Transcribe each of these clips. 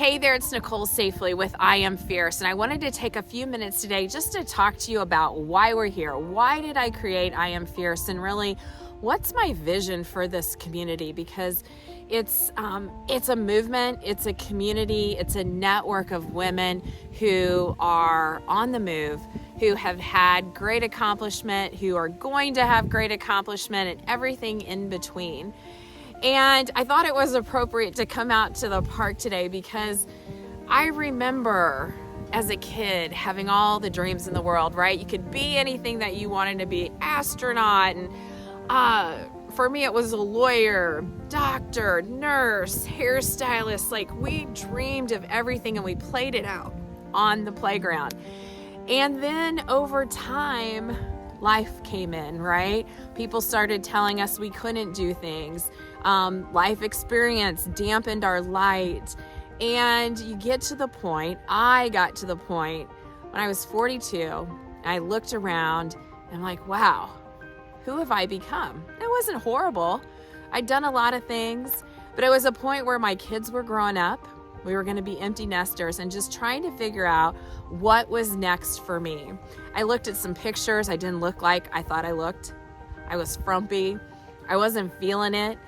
Hey there, it's Nicole Safely with I Am Fierce, and I wanted to take a few minutes today just to talk to you about why we're here. Why did I create I Am Fierce, and really, what's my vision for this community? Because it's a movement, it's a community, it's a network of women who are on the move, who have had great accomplishment, who are going to have great accomplishment, and everything in between. And I thought it was appropriate to come out to the park today because I remember as a kid having all the dreams in the world, right? You could be anything that you wanted to be, astronaut, and for me it was a lawyer, doctor, nurse, hairstylist. Like, we dreamed of everything and we played it out on the playground. And then over time, life came in, right? People started telling us we couldn't do things. Life experience dampened our light. And you get to the point, I got to the point when I was 42, I looked around and I'm like, wow, who have I become? It wasn't horrible. I'd done a lot of things, but it was a point where my kids were growing up. We were going to be empty nesters and just trying to figure out what was next for me. I looked at some pictures. I didn't look like I thought I looked. I was frumpy. I wasn't feeling it.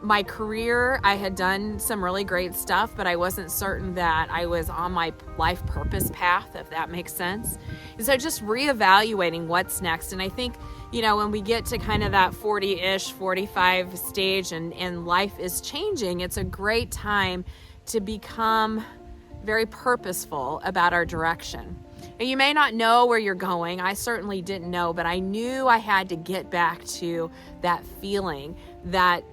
My career, I had done some really great stuff, but I wasn't certain that I was on my life purpose path, if that makes sense. And so just reevaluating what's next. And I think, when we get to kind of that 40-ish, 45 stage and life is changing, it's a great time to become very purposeful about our direction. And you may not know where you're going. I certainly didn't know, but I knew I had to get back to that feeling, that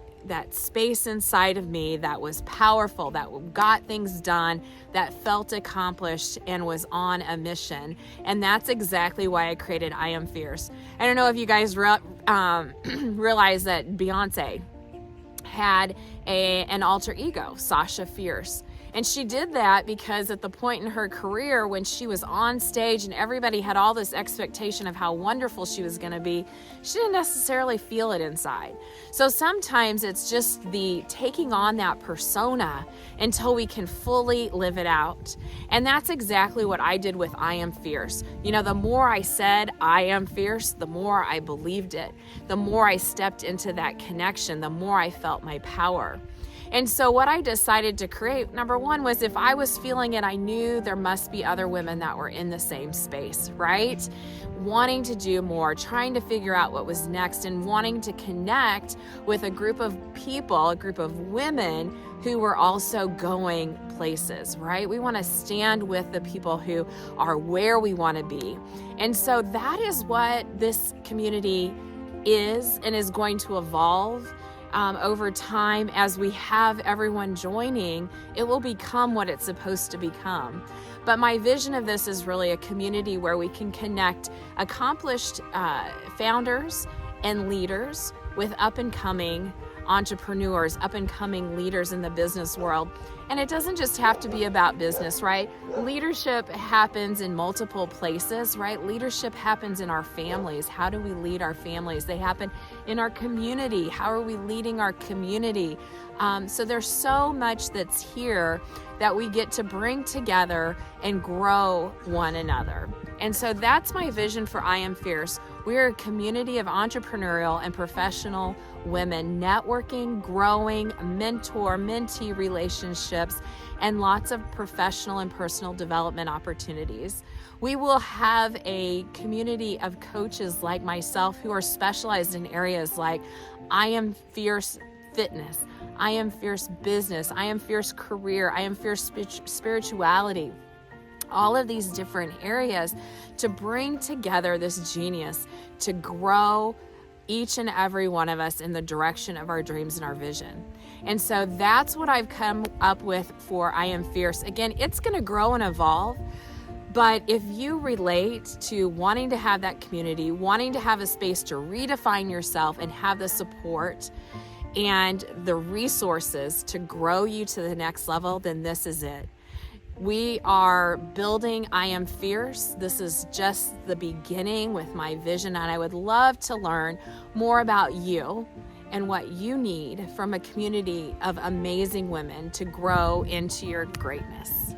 space inside of me that was powerful, that got things done, that felt accomplished and was on a mission. And that's exactly why I created I Am Fierce. I don't know if you guys realize that Beyonce had an alter ego, Sasha Fierce. And she did that because at the point in her career when she was on stage and everybody had all this expectation of how wonderful she was going to be, she didn't necessarily feel it inside. So sometimes it's just the taking on that persona until we can fully live it out. And that's exactly what I did with I Am Fierce. The more I said I am fierce, the more I believed it. The more I stepped into that connection, the more I felt my power. And so what I decided to create, number one, was if I was feeling it, I knew there must be other women that were in the same space, right? Wanting to do more, trying to figure out what was next, and wanting to connect with a group of people, a group of women who were also going places, right? We want to stand with the people who are where we want to be. And so that is what this community is and is going to evolve. Over time, as we have everyone joining, it will become what it's supposed to become. But my vision of this is really a community where we can connect accomplished founders and leaders with up-and-coming entrepreneurs, up-and-coming leaders in the business world. And it doesn't just have to be about business, right? Leadership happens in multiple places, right? Leadership happens in our families. How do we lead our families? They happen in our community. How are we leading our community? So there's so much that's here that we get to bring together and grow one another. And so that's my vision for I Am Fierce. We're a community of entrepreneurial and professional women networking, growing, mentor-mentee relationships, and lots of professional and personal development opportunities. We will have a community of coaches like myself who are specialized in areas like I Am Fierce Fitness, I Am Fierce Business, I Am Fierce Career, I Am Fierce Spirituality. All of these different areas to bring together this genius to grow each and every one of us in the direction of our dreams and our vision. And so that's what I've come up with for I Am Fierce. Again, it's going to grow and evolve, but if you relate to wanting to have that community, wanting to have a space to redefine yourself and have the support and the resources to grow you to the next level, then this is it. We are building I Am Fierce. This is just the beginning with my vision, and I would love to learn more about you and what you need from a community of amazing women to grow into your greatness.